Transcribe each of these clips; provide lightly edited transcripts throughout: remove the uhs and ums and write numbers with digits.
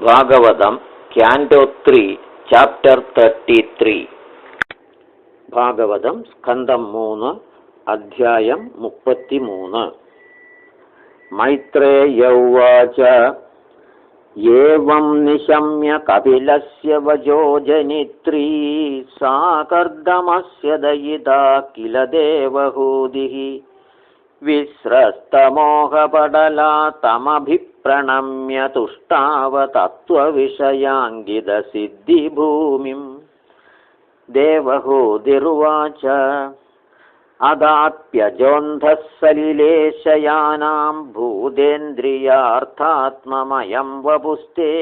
Bhagavatam ക്യാൻറ്റോ 3 chapter 33. Bhagavatam സ്കന്ധം 3 അധ്യായം 33. മൈത്രേയ ഉവാച ഏവം നിശമ്യ കപിലസ്യ വചോ ജനിത്രീ സാ കർദമസ്യ ദയിതാ കില ദേവഹൂതിഃ വിസ്രസ്തമോഹപടലാ തമഭിപ്രണമ്യ തുഷ്ടാവ തത്വവിഷയാങ്കിതസിദ്ധിഭൂമിം. ദേവഹൂതിർവാച അദാപ്യജോന്ധഃ സലിലേശയാനാം ഭൂതേന്ദ്രിയാർത്ഥാത്മമയം വപുസ്തേ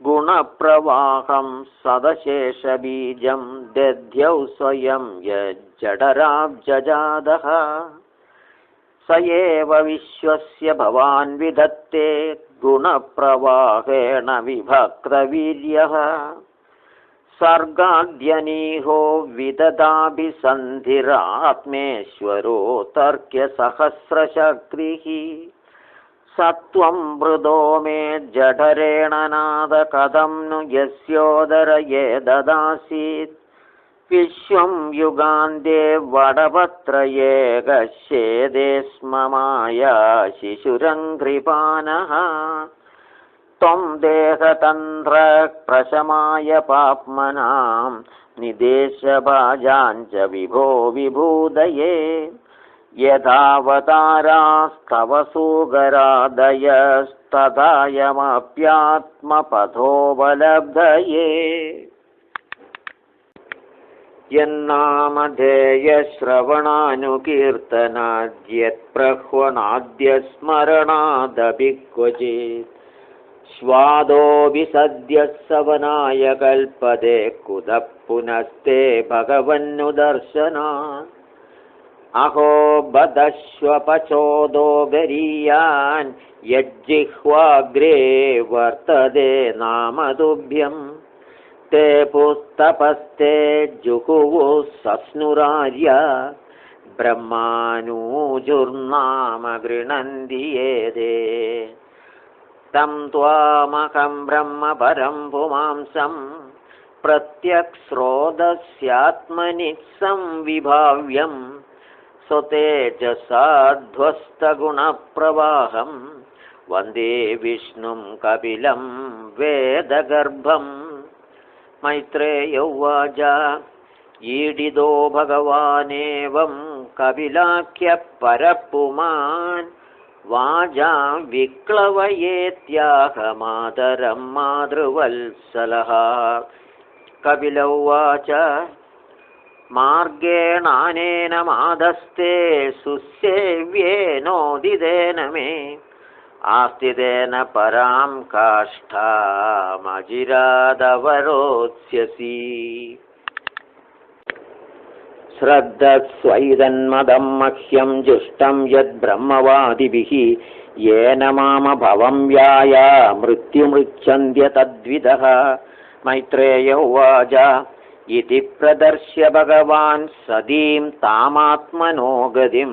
ഗുണപ്രവാഹം സദശേഷബീജം ദദ്യൗ സ്വയം യജ്ജഠരാബ്ജജാതഃ स एव विश्वस्य भवान् विधत्ते गुणप्रवाहेण विभक्तवीर्यः सर्गाद्यनीहो विददाभिसन्धिरात्मेश्वरो तर्क्यसहस्रशक्तिः सत्वं मृदो मे जठरेण नाद कथं नु यस्योदरये ददासीत् विश्वं युगान्ते वडपत्रये गच्छेदे स्म माया शिशुरङ्घ्रिपानः त्वं देहतन्त्र प्रशमाय पाप्मनां निदेशभाजाञ्च विभो विभूदये यथावतारास्तव सुगरादयस्तदायमप्यात्मपथोपलब्धये यन्नामधेयश्रवणानुकीर्तनाद्यत्प्रह्वणाद्य स्मरणादपि क्वचित् स्वादोऽपि सद्यः सवनाय कल्पते कुतः पुनस्ते भगवन्नुदर्शनात् अहो बदश्वपचोदो गरीयान् यज्जिह्वाग्रे वर्तते नाम तुभ्यम् ते पुस्तपस्ते जुहुवुः सस्नुरार्य ब्रह्मानूजुर्नाम गृह्णन्ति ये ते तं त्वामहं ब्रह्म परं पुमांसं प्रत्यक्स्रोतस्यात्मनि संविभाव्यं स्वतेजसाध्वस्तगुणप्रवाहं वन्दे विष्णुं कपिलं वेदगर्भम्. मैत्रेय उवाच ईडिदो भगवानेवं कपिलाख्यः परपुमान् वाजां विक्लवयेत्याहमादरं मातृवत्सलः. कपिल उवाच मार्गेणानेन मादस्ते सुसेव्येनोदितेन मे आस्तितेन परां काष्ठामजिरादवरोत्स्यसि. श्रद्धस्वैदन्मदं मह्यं जुष्टं यद्ब्रह्मवादिभिः येन माम भवं व्याया मृत्युमृच्छन्त्य तद्विदः. मैत्रेय उवाच इति प्रदर्श्य भगवान् सदीं तामात्मनो गतिं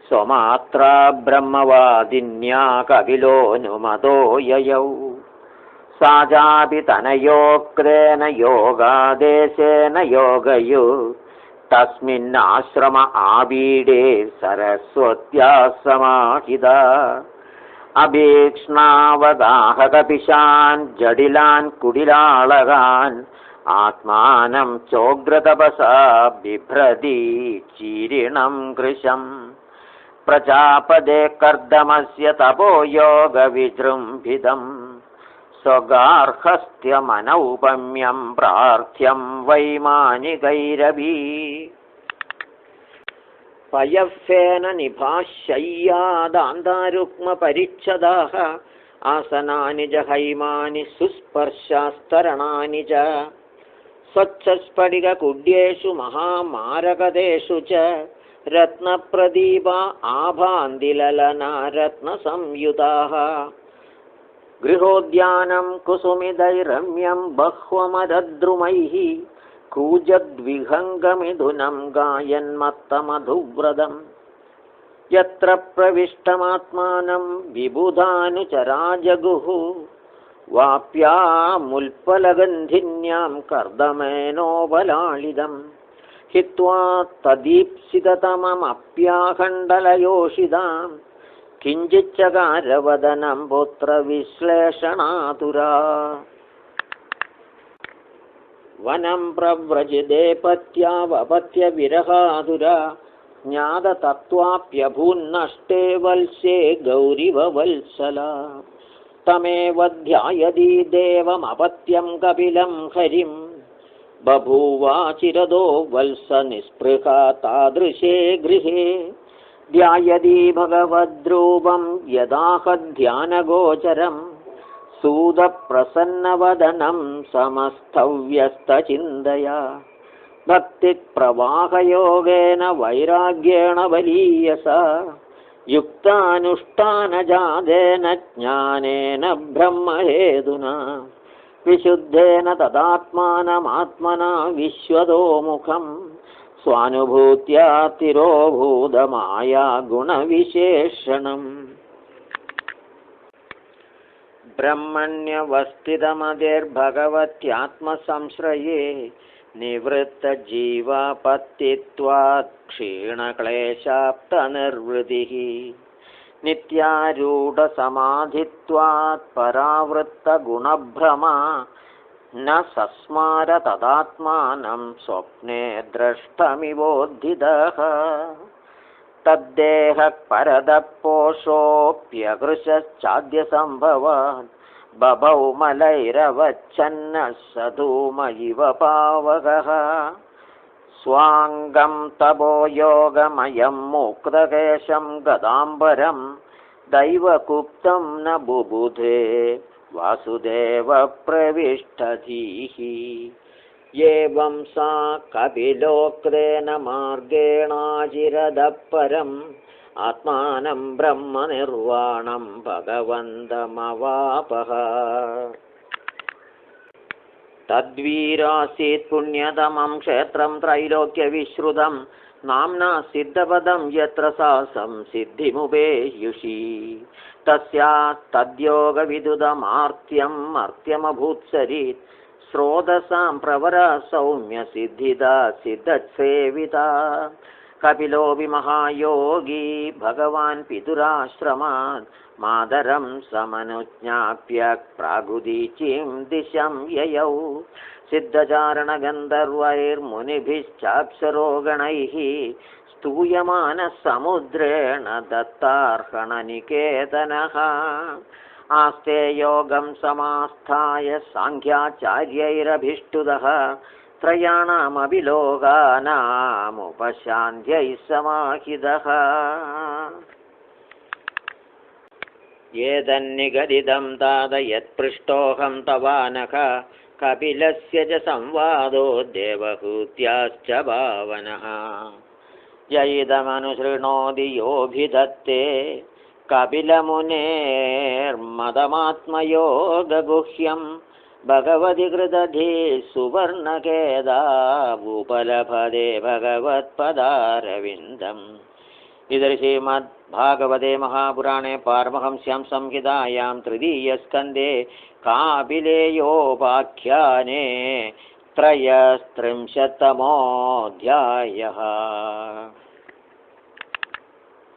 स्वमात्रा ब्रह्मवादिन्या कपिलोऽनुमतो ययौ. सा चापि तनयोक्तेन योगादेशेन योगयु तस्मिन्नाश्रम आबीडे सरस्वत्याः समाहिता. अभीक्ष्णावगाहकपिशान् जडिलान् कुटिलाळकान् आत्मानं चोग्रतपसा बिभ्रति चीरिणं कृशम्. प्रजापदे कर्दमस्य तपोयोगविजृम्भितं स्वगार्हस्थ्यमनौपम्यं प्रार्थ्यं वैमानिकैरपि. पयःफेन निभाशय्यादान्तारुक्मपरिच्छदाः आसनानि च हैमानि सुस्पर्शास्तरणानि च स्वच्छस्फटिककुड्येषु महामारकतेषु च रत्नप्रदीपा आभान्दिललना रत्नसंयुताः. गृहोद्यानं कुसुमिदैरम्यं बह्वमरद्रुमैः कूजद्विहङ्गमिथुनं गायन्मत्तमधुव्रतम्. यत्र प्रविष्टमात्मानं विबुधानुचरा जगुः वाप्यामुल्पलगन्धिन्यां कर्दमेनोपलाळिदम् हित्वा तदीप्सिततममप्याखण्डलयोषितां किञ्चिच्चकारवदनं पुत्रविश्लेषणातुरा वनं प्रव्रजिते पत्यावपत्यविरहातुरा ज्ञाततत्त्वाप्यभून्नष्टे वल्स्ये गौरिववत्सला तमेव ध्यायति देवमपत्यं कपिलं हरिं बभूवाचिरदो वल्सनिःस्पृहा तादृशे गृहे ध्यायति भगवद्रूपं यदाहध्यानगोचरं सूदप्रसन्नवदनं समस्तव्यस्तचिन्तया भक्तिप्रवाहयोगेन वैराग्येण बलीयसा युक्तानुष्ठानजातेन ज्ञानेन ब्रह्महेतुना विशुद्धेन तदात्मानमात्मना विश्वतोमुखं स्वानुभूत्या तिरोभूतमाया गुणविशेषणम् ब्रह्मण्यवस्थितमतिर्भगवत्यात्मसंश्रये निवृत्तजीवापत्तित्वात् क्षीणक्लेशाप्तनिर्वृतिः नित्यारूढसमाधित्वात् परावृत्तगुणभ्रमा न सस्मार तदात्मानं स्वप्ने द्रष्टमिवोद्धितः तद्देहः परदपोषोऽप्यकृशश्चाद्यसम्भवात् बभौ मलैरवच्छन्नः स धूम इव पावकः स्वाङ्गं तपो योगमयं मुक्तकेशं गदाम्बरं दैवकुप्तं न बुबुधे वासुदेवप्रविष्टधीः एवं सा कपिलोक्तेन मार्गेणाचिरदः परम् आत्मानं ब्रह्मनिर्वाणं भगवन्तमवापः तद्वीरासीत् पुण्यतमं क्षेत्रं त्रैलोक्यविश्रुतं नाम्ना सिद्धपदं यत्र सा संसिद्धिमुपेयुषी तस्यात् तद्योगविदुदमार्त्यं मर्त्यमभूत्सरित् स्रोतसां प्रवरा सौम्यसिद्धिदा सिद्धसेविता कपिलोऽपि महायोगी भगवान् पितुराश्रमात् मातरं समनुज्ञाप्य प्रागुदीचीं दिशं ययौ सिद्धचारणगन्धर्वैर्मुनिभिश्चाप्सरोगणैः स्तूयमानः समुद्रेण दत्तार्हणनिकेतनः आस्ते योगं समास्थाय साङ्ख्याचार्यैरभिष्टुतः त्रयाणामपि लोकानामुपशान्त्यैः समाहितः एतन्निगदितं तात यत्पृष्टोऽहं तवानघ कपिलस्य च संवादो देवहूत्याश्च भावनः य इदमनुशृणोति योऽभिधत्ते कपिलमुनेर्मदमात्मयोगगुह्यं भगवति कृतधे सुवर्णकेदावुपलभते भगवत्पदारविन्दम् इति श्रीमद्भागवते महापुराणे पारमहंस्यां संहितायां तृतीयस्कन्धे कापिलेयोपाख्याने 33तमोऽध्यायः।